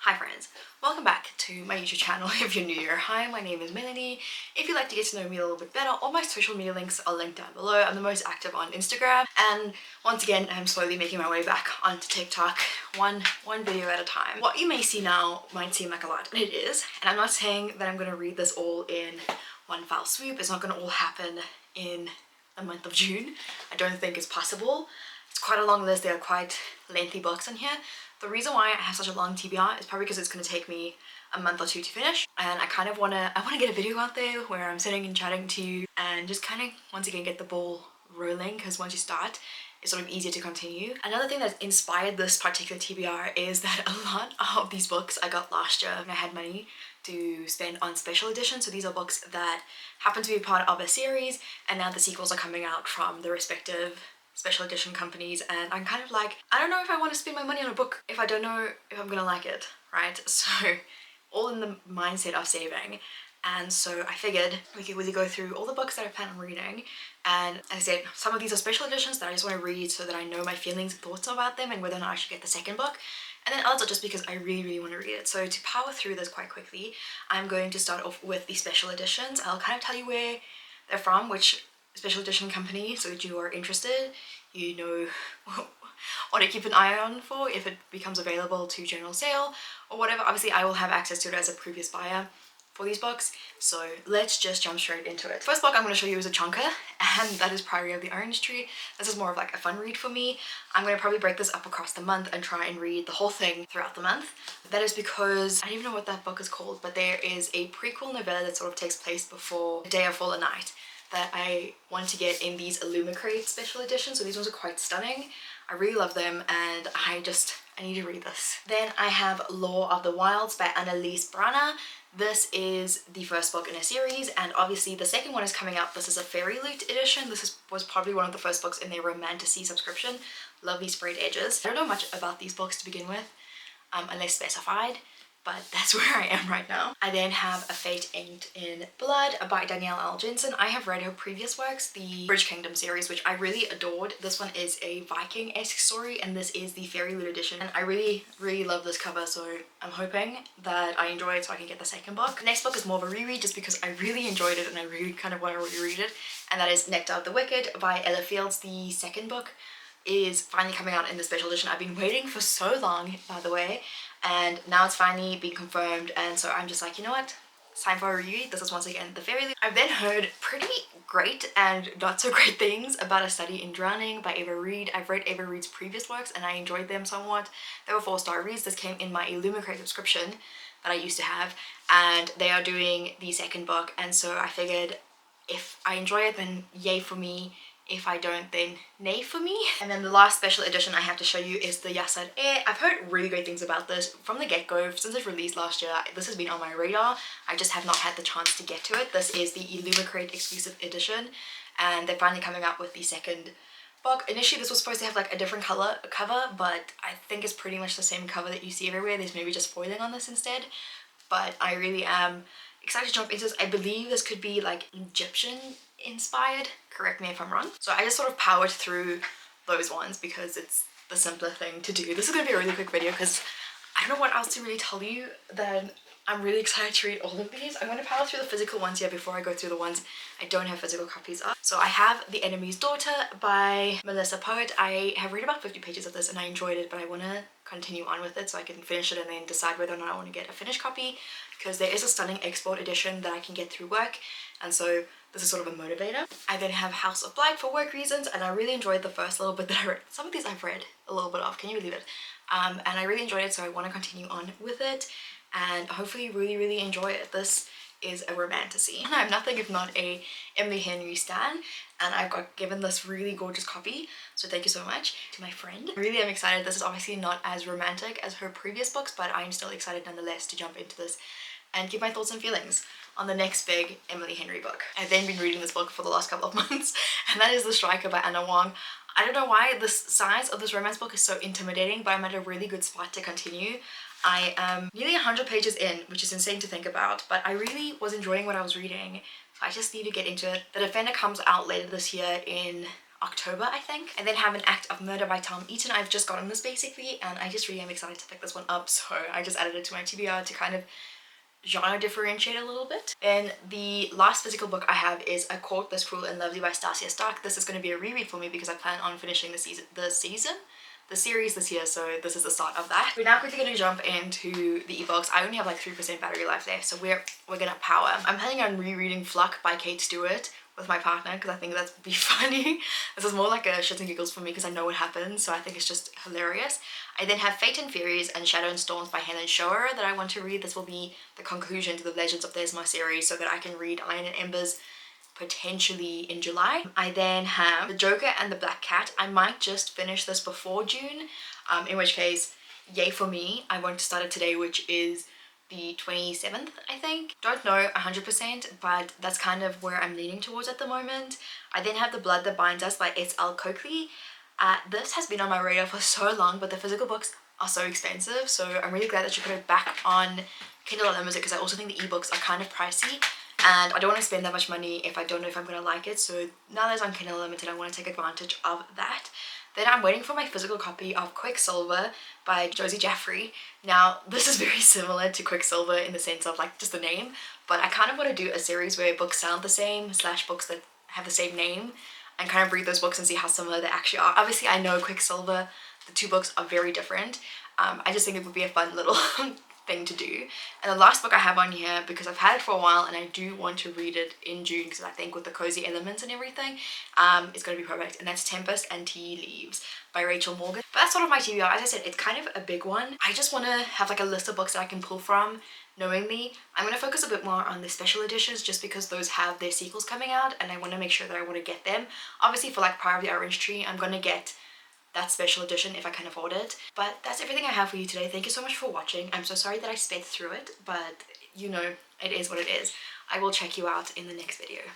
Hi friends, welcome back to my YouTube channel if you're new here. Hi, my name is Melleny. If you'd like to get to know me a little bit better, all my social media links are linked down below. I'm the most active on Instagram, and once again I'm slowly making my way back onto TikTok, one video at a time. What you may see now might seem like a lot, and it is, and I'm not saying that I'm going to read this all in one foul swoop. It's not going to all happen in the month of June. I don't think it's possible. It's quite a long list. There are quite lengthy books in here. The reason why I have such a long TBR is probably because it's going to take me a month or two to finish, and I kind of want to get a video out there where I'm sitting and chatting to you and just kind of once again get the ball rolling, because once you start it's sort of easier to continue. Another thing that inspired this particular TBR is that a lot of these books I got last year when I had money to spend on special editions. So these are books that happen to be part of a series, and now the sequels are coming out from the respective special edition companies, and I'm kind of like, I don't know if I want to spend my money on a book if I don't know if I'm gonna like it, right? So all in the mindset of saving. And so I figured we could really go through all the books that I plan on reading, and as I said, some of these are special editions that I just want to read so that I know my feelings and thoughts about them and whether or not I should get the second book, and then others are just because I really want to read it. So to power through this quite quickly, I'm going to start off with the special editions. I'll kind of tell you where they're from, which special edition company, so that you are interested, you know what to keep an eye on for if it becomes available to general sale or whatever. Obviously I will have access to it as a previous buyer for these books, so let's just jump straight into it. First book I'm going to show you is a chunker, and that is Priory of the Orange Tree. This is more of like a fun read for me. I'm going to probably break this up across the month and try and read the whole thing throughout the month. That is because I don't even know what that book is called, but there is a prequel novella that sort of takes place before The Day of Fallen Night that I want to get in these Illumicrate special editions. So these ones are quite stunning. I really love them, and I need to read this. Then I have Law of the Wilds by Annalise Brana. This is the first book in a series, and obviously the second one is coming out. This is a Fairy Loot edition. Was probably one of the first books in their Romantasy subscription. Lovely sprayed edges. I don't know much about these books to begin with, unless specified, but that's where I am right now. I then have A Fate Inked in Blood by Danielle L. Jensen. I have read her previous works, the Bridge Kingdom series, which I really adored. This one is a Viking-esque story, and this is the Fairy Loot edition. And I really love this cover, so I'm hoping that I enjoy it so I can get the second book. The next book is more of a reread just because I really enjoyed it and I really kind of want to reread it, and that is Nectar of the Wicked by Ella Fields. The second book is finally coming out in the special edition. I've been waiting for so long, by the way, and now it's finally been confirmed, and so I'm just like, you know what, it's time for a reread. This is once again the Fairy Loot. I've then heard pretty great and not so great things about A Study in Drowning by Ava Reid. I've read Ava Reid's previous works and I enjoyed them somewhat. They were 4-star reads. This came in my Illumicrate subscription that I used to have, and they are doing the second book, and so I figured if I enjoy it, then yay for me. If I don't, then nay for me. And then the last special edition I have to show you is the Yasad Air. I've heard really great things about this from the get-go. Since it released last year, this has been on my radar. I just have not had the chance to get to it. This is the Illumicrate exclusive edition, and they're finally coming out with the second book. Initially this was supposed to have like a different cover, but I think it's pretty much the same cover that you see everywhere. There's maybe just foiling on this instead, but I really am excited to jump into this. I believe this could be like Egyptian inspired, correct me if I'm wrong. So I just sort of powered through those ones because it's the simpler thing to do. This is going to be a really quick video because I don't know what else to really tell you. Then I'm really excited to read all of these. I'm going to power through the physical ones here before I go through the ones I don't have physical copies of. So I have The Enemy's Daughter by Melissa Poet. I have read about 50 pages of this and I enjoyed it, but I want to continue on with it so I can finish it and then decide whether or not I want to get a finished copy, because there is a stunning export edition that I can get through work, and so this is sort of a motivator. I then have House of Blight for work reasons, and I really enjoyed the first little bit that I read. Some of these I've read a little bit of, can you believe it? And I really enjoyed it, so I want to continue on with it and hopefully really enjoy it. This is a romantasy. I'm nothing if not a Emily Henry stan, and I got given this really gorgeous copy, so thank you so much to my friend. I really am excited. This is obviously not as romantic as her previous books, but I'm still excited nonetheless to jump into this and give my thoughts and feelings on the next big Emily Henry book. I've then been reading this book for the last couple of months, and that is The Striker by Anna Wong. I don't know why the size of this romance book is so intimidating, but I'm at a really good spot to continue. I am nearly 100 pages in, which is insane to think about, but I really was enjoying what I was reading, so I just need to get into it. The Defender comes out later this year in October, I think. I then have An Act of Murder by Tom Eaton. I've just gotten this basically, and I just really am excited to pick this one up, so I just added it to my TBR to kind of genre differentiate a little bit. And the last physical book I have is A Court This Cruel and Lovely by Stasia Stark. This is going to be a reread for me because I plan on finishing the series this year, so this is the start of that. We're now quickly going to jump into the ebooks. I only have like 3% battery life left, so we're gonna power. I'm planning on rereading Fluck by Kate Stewart with my partner because I think that would be funny. This is more like a shits and giggles for me because I know what happens, so I think it's just hilarious. I then have Fate and Furies and Shadow and Storms by Helen Shower that I want to read. This will be the conclusion to the Legends of Desmond series so that I can read Iron and Embers potentially in July. I then have The Joker and the Black Cat. I might just finish this before June, in which case, yay for me. I want to start it today, which is the 27th, I think. Don't know 100%, but that's kind of where I'm leaning towards at the moment. I then have The Blood That Binds Us by S.L. Coakley. This has been on my radar for so long, but the physical books are so expensive, so I'm really glad that she put it back on Kindle Unlimited because I also think the ebooks are kind of pricey, and I don't want to spend that much money if I don't know if I'm going to like it, so now that it's on Kindle Unlimited, I want to take advantage of that. Then I'm waiting for my physical copy of Quicksilver by Josie Jaffrey. Now, this is very similar to Quicksilver in the sense of like just the name, but I kind of want to do a series where books sound the same / books that have the same name and kind of read those books and see how similar they actually are. Obviously, I know Quicksilver, the two books are very different. I just think it would be a fun little thing to do. And the last book I have on here, because I've had it for a while and I do want to read it in June because I think with the cozy elements and everything, it's going to be perfect, and that's Tempest and Tea Leaves by Rachel Morgan. But that's sort of my TBR. As I said, it's kind of a big one. I just want to have like a list of books that I can pull from. Knowing me, I'm going to focus a bit more on the special editions just because those have their sequels coming out and I want to make sure that I want to get them. Obviously for like Power of the Orange Tree, I'm going to get that special edition if I can afford it. But that's everything I have for you today. Thank you so much for watching. I'm so sorry that I sped through it, but you know, it is what it is. I will check you out in the next video.